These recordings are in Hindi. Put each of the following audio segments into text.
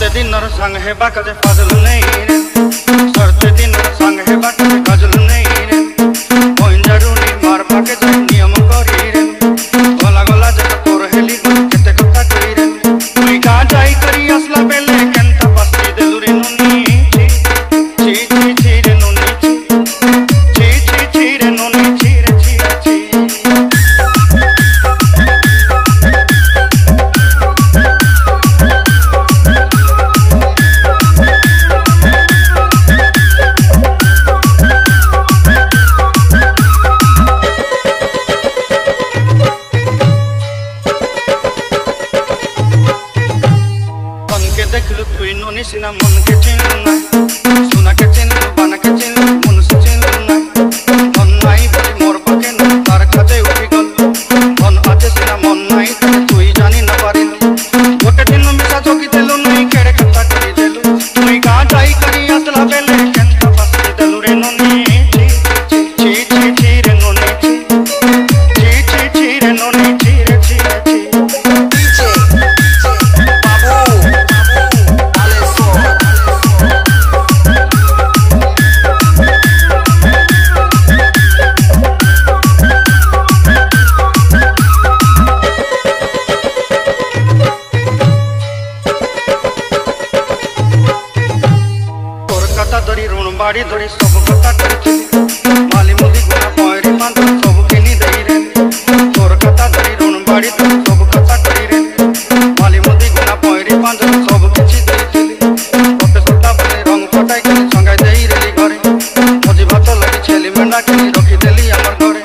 सरते दिनर संग हेबा कजे फाजल नहीं रे सरते दिनर संग हेबा कजे फाजल नहीं रे कोइन जरूरी मार पाके जाय नियम करी रे गला गला जक तोर हेली केते कथा करी रे तुई गा जाई करी असला बेले केनता पस्ती देलु रे नुनी ची ची ची रे नुनी ची ची ची रे नुनी ची रे ची ची देखलु तुई नोनी सिना मन के चिन्हु ना सुना के चिन्हु बना के चिन्हु मन से चिन्हु ना मन नाई बोली मोर पाके ना तार खाते उठी गल मन आते सिना मन नाई तके तुई जानी न पारिलु गोटे दिन मिसा जोगी देलु नहीं केड़े कथा करी देलु तुई गा जाई करी असला बेले केनता पस्ती देलु रे नोनी ची ची ची ची रे नोनी ची ची ची रे नोनी ची रे ची ची धरी ऋण बाड़ी धरी सब कथा करथिली माली मुदी गुना पयरी बांध सब केनी देई रे तोर कथा धरी ऋण बाड़ी धरी सब कथा करी रे माली मुदी गुना पयरी बांध सब किछि देइथिली ओते सटा बले रंग फटाई के संगाई देई रेली घरे मजी भात लगी छेली मेंढा के रखी देली हमर घरे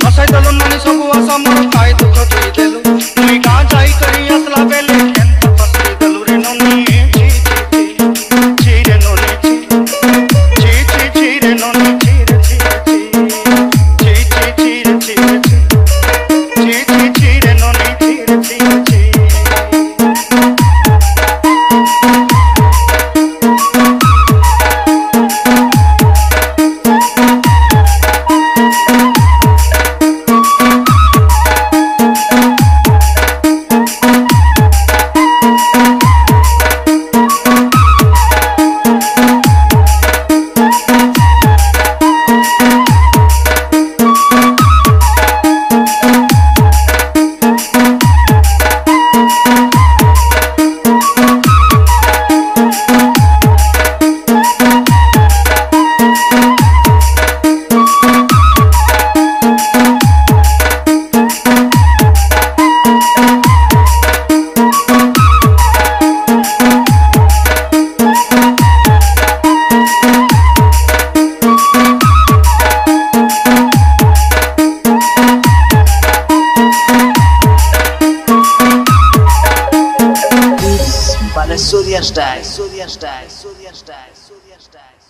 नसाई दलो नानी सब आशा मोर खाई दुख तुई देलु तुई गा जाई करी असला बेले केनता पस्ती देलु रे नोनी ची ची ची रे नोनी ची Surya style, Surya style, Surya style, Surya style.